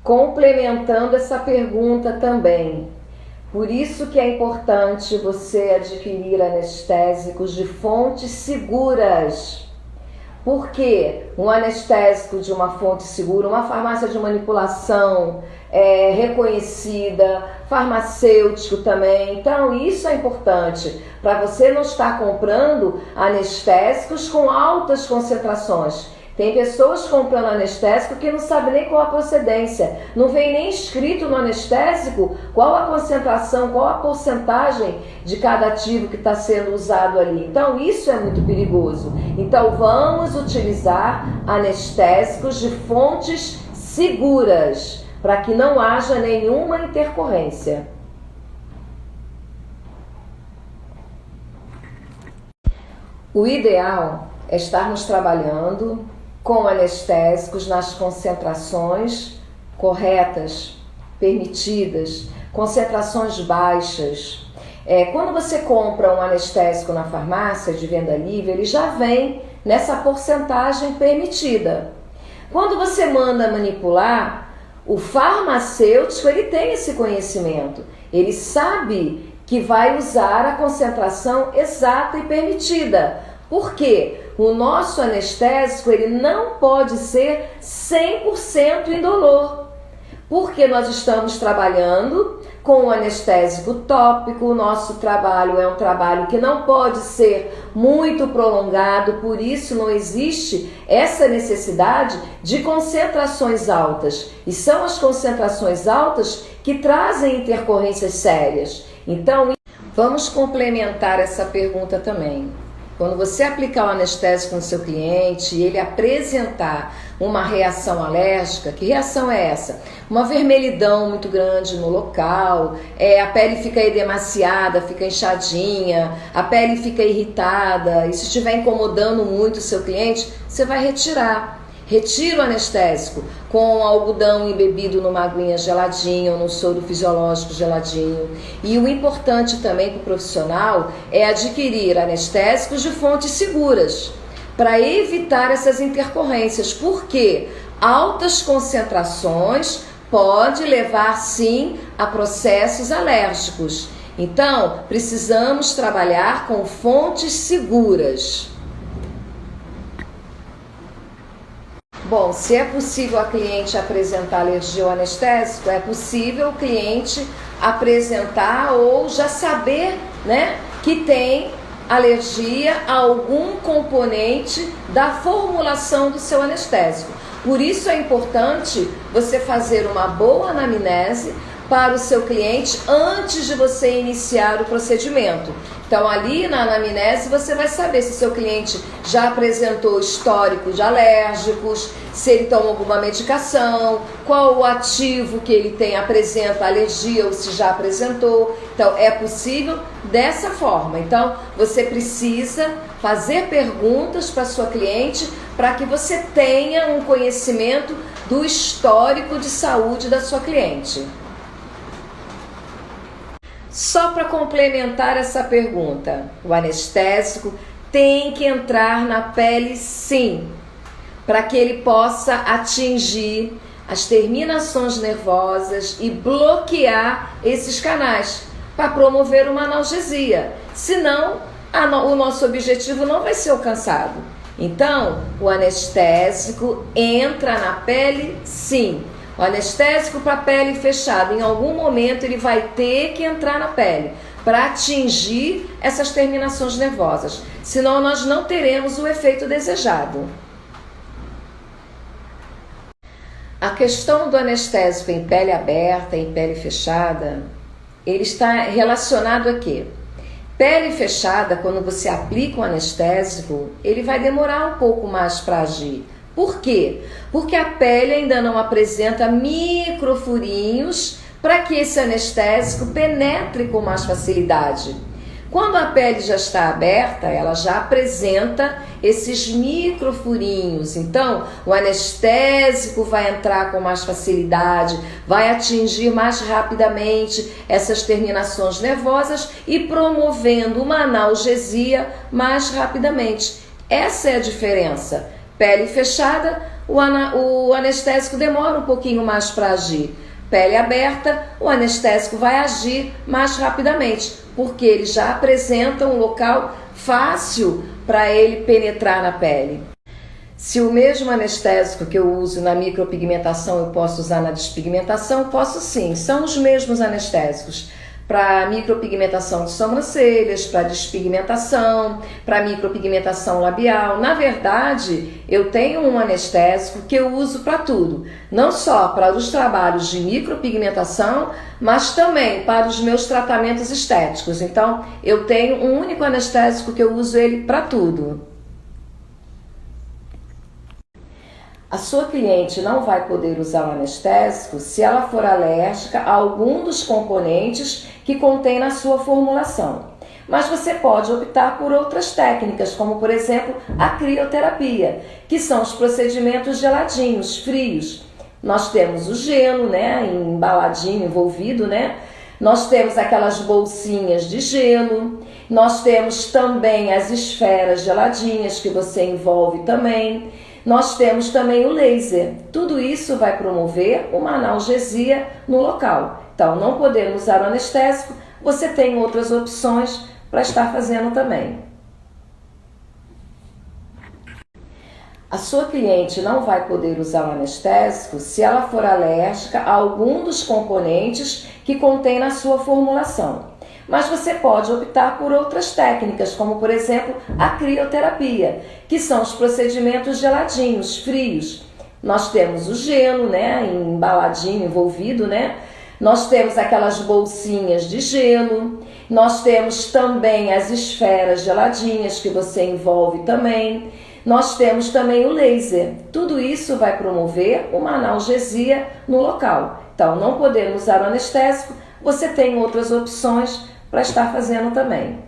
Complementando essa pergunta também, por isso que é importante você adquirir anestésicos de fontes seguras. Porque um anestésico de uma fonte segura, uma farmácia de manipulação reconhecida, farmacêutico também. Então isso é importante para você não estar comprando anestésicos com altas concentrações. Tem pessoas comprando anestésico que não sabem nem qual a procedência, não vem nem escrito no anestésico qual a concentração, qual a porcentagem de cada ativo que está sendo usado ali. Então isso é muito perigoso. Então vamos utilizar anestésicos de fontes seguras, para que não haja nenhuma intercorrência. O ideal é estarmos trabalhando com anestésicos nas concentrações corretas, permitidas, concentrações baixas. Quando você compra um anestésico na farmácia de venda livre, ele já vem nessa porcentagem permitida. Quando você manda manipular, o farmacêutico ele tem esse conhecimento, ele sabe que vai usar a concentração exata e permitida. Por quê? O nosso anestésico ele não pode ser 100% indolor, porque nós estamos trabalhando com um anestésico tópico, o nosso trabalho é um trabalho que não pode ser muito prolongado, por isso não existe essa necessidade de concentrações altas, e são as concentrações altas que trazem intercorrências sérias. Então, vamos complementar essa pergunta também. Quando você aplicar o anestésico no seu cliente e ele apresentar uma reação alérgica, que reação é essa? Uma vermelhidão muito grande no local, a pele fica edemaciada, fica inchadinha, a pele fica irritada, e se estiver incomodando muito o seu cliente, você vai retirar. Retira o anestésico com algodão embebido numa aguinha geladinha ou num soro fisiológico geladinho. E o importante também para o profissional é adquirir anestésicos de fontes seguras para evitar essas intercorrências, porque altas concentrações pode levar sim a processos alérgicos. Então, precisamos trabalhar com fontes seguras. Bom, se é possível a cliente apresentar alergia ao anestésico, é possível o cliente apresentar ou já saber, né, que tem alergia a algum componente da formulação do seu anestésico. Por isso é importante você fazer uma boa anamnese para o seu cliente antes de você iniciar o procedimento. Então ali na anamnese você vai saber se seu cliente já apresentou histórico de alérgicos, se ele toma alguma medicação, qual o ativo que ele tem apresenta alergia ou se já apresentou. Então é possível dessa forma. Então você precisa fazer perguntas para sua cliente para que você tenha um conhecimento do histórico de saúde da sua cliente. Só para complementar essa pergunta, o anestésico tem que entrar na pele sim, para que ele possa atingir as terminações nervosas e bloquear esses canais, para promover uma analgesia. Senão, o nosso objetivo não vai ser alcançado. Então, o anestésico entra na pele sim. O anestésico para pele fechada, em algum momento ele vai ter que entrar na pele para atingir essas terminações nervosas, senão nós não teremos o efeito desejado. A questão do anestésico em pele aberta, em pele fechada, ele está relacionado a quê? Pele fechada, quando você aplica um anestésico, ele vai demorar um pouco mais para agir. Por quê? Porque a pele ainda não apresenta microfurinhos para que esse anestésico penetre com mais facilidade. Quando a pele já está aberta, ela já apresenta esses microfurinhos. Então, o anestésico vai entrar com mais facilidade, vai atingir mais rapidamente essas terminações nervosas e promovendo uma analgesia mais rapidamente. Essa é a diferença. Pele fechada, o anestésico demora um pouquinho mais para agir. Pele aberta, o anestésico vai agir mais rapidamente, porque ele já apresenta um local fácil para ele penetrar na pele. Se o mesmo anestésico que eu uso na micropigmentação eu posso usar na despigmentação, posso sim, são os mesmos anestésicos. Para micropigmentação de sobrancelhas, para despigmentação, para micropigmentação labial. Na verdade, eu tenho um anestésico que eu uso para tudo, não só para os trabalhos de micropigmentação, mas também para os meus tratamentos estéticos. Então, eu tenho um único anestésico que eu uso ele para tudo. A sua cliente não vai poder usar o anestésico se ela for alérgica a algum dos componentes que contém na sua formulação. Mas você pode optar por outras técnicas, como por exemplo a crioterapia, que são os procedimentos geladinhos, frios. Nós temos o gelo, embaladinho, envolvido, Nós temos aquelas bolsinhas de gelo, nós temos também as esferas geladinhas que você envolve também. Nós temos também o laser. Tudo isso vai promover uma analgesia no local. Então, não podendo usar o anestésico, você tem outras opções para estar fazendo também. A sua cliente não vai poder usar o anestésico se ela for alérgica a algum dos componentes que contém na sua formulação. Mas você pode optar por outras técnicas, como por exemplo a crioterapia, que são os procedimentos geladinhos, frios. Nós temos o gelo, embaladinho, envolvido, Nós temos aquelas bolsinhas de gelo, nós temos também as esferas geladinhas que você envolve também. Nós temos também o laser. Tudo isso vai promover uma analgesia no local. Então, não podendo usar o anestésico, você tem outras opções para estar fazendo também.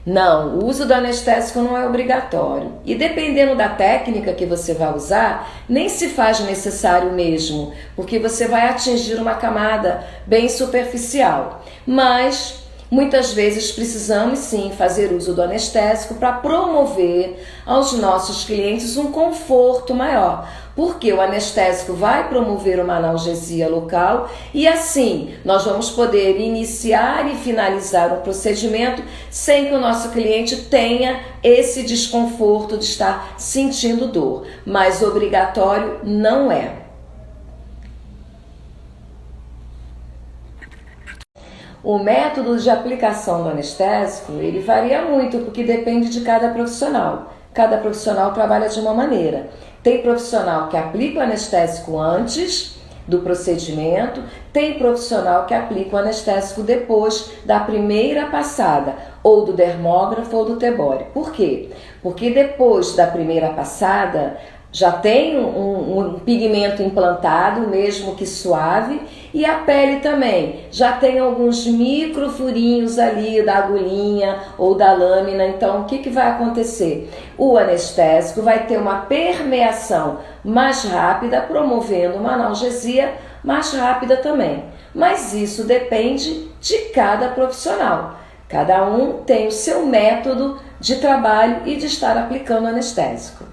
Não, o uso do anestésico não é obrigatório. E dependendo da técnica que você vai usar, nem se faz necessário mesmo, porque você vai atingir uma camada bem superficial. Mas muitas vezes precisamos sim fazer uso do anestésico para promover aos nossos clientes um conforto maior, porque o anestésico vai promover uma analgesia local e assim nós vamos poder iniciar e finalizar o procedimento sem que o nosso cliente tenha esse desconforto de estar sentindo dor, mas obrigatório não é. O método de aplicação do anestésico, ele varia muito, porque depende de cada profissional. Cada profissional trabalha de uma maneira. Tem profissional que aplica o anestésico antes do procedimento, tem profissional que aplica o anestésico depois da primeira passada, ou do dermógrafo ou do tebore. Por quê? Porque depois da primeira passada, já tem um pigmento implantado, mesmo que suave, e a pele também já tem alguns micro furinhos ali da agulhinha ou da lâmina. Então, o que vai acontecer? O anestésico vai ter uma permeação mais rápida, promovendo uma analgesia mais rápida também. Mas isso depende de cada profissional. Cada um tem o seu método de trabalho e de estar aplicando anestésico.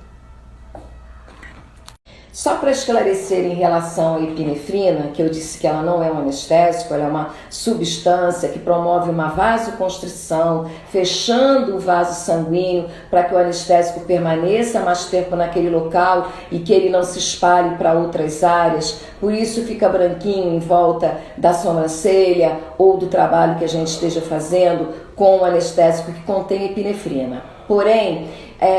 Só para esclarecer em relação à epinefrina, que eu disse que ela não é um anestésico, ela é uma substância que promove uma vasoconstrição, fechando o vaso sanguíneo para que o anestésico permaneça mais tempo naquele local e que ele não se espalhe para outras áreas. Por isso fica branquinho em volta da sobrancelha ou do trabalho que a gente esteja fazendo com o anestésico que contém epinefrina. Porém,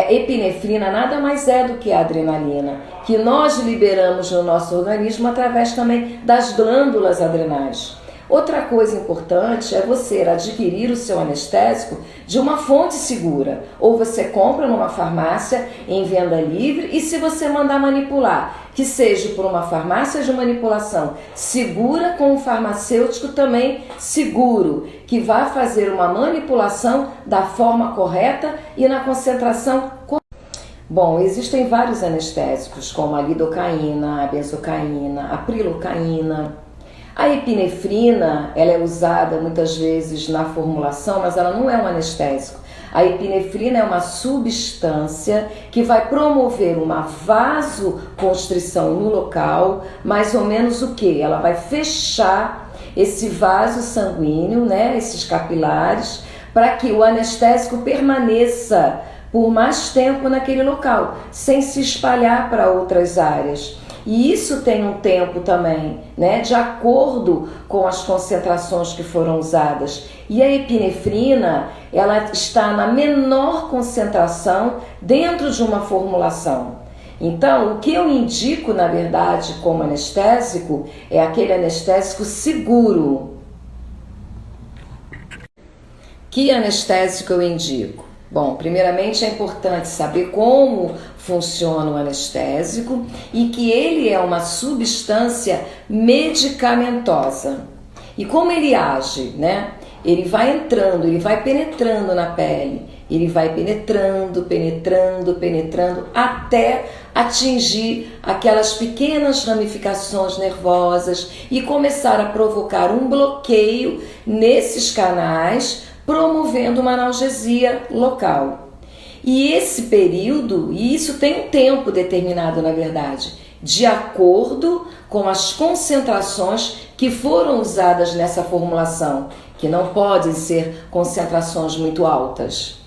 epinefrina nada mais é do que a adrenalina, que nós liberamos no nosso organismo através também das glândulas adrenais. Outra coisa importante é você adquirir o seu anestésico de uma fonte segura, ou você compra numa farmácia em venda livre, e se você mandar manipular, que seja por uma farmácia de manipulação segura, com um farmacêutico também seguro, que vai fazer uma manipulação da forma correta e na concentração correta. Bom, existem vários anestésicos, como a lidocaína, a benzocaína, a prilocaína. A epinefrina, ela é usada muitas vezes na formulação, mas ela não é um anestésico. A epinefrina é uma substância que vai promover uma vasoconstrição no local, mais ou menos o que? Ela vai fechar esse vaso sanguíneo, né, esses capilares, para que o anestésico permaneça por mais tempo naquele local, sem se espalhar para outras áreas. E isso tem um tempo também, né, de acordo com as concentrações que foram usadas. E a epinefrina, ela está na menor concentração dentro de uma formulação. Então, o que eu indico, na verdade, como anestésico, é aquele anestésico seguro. Que anestésico eu indico? Bom, primeiramente é importante saber como funciona o anestésico e que ele é uma substância medicamentosa. E como ele age, né? Ele vai entrando, ele vai penetrando na pele, ele vai penetrando até atingir aquelas pequenas ramificações nervosas e começar a provocar um bloqueio nesses canais, promovendo uma analgesia local. E esse período, e isso tem um tempo determinado, na verdade, de acordo com as concentrações que foram usadas nessa formulação, que não podem ser concentrações muito altas.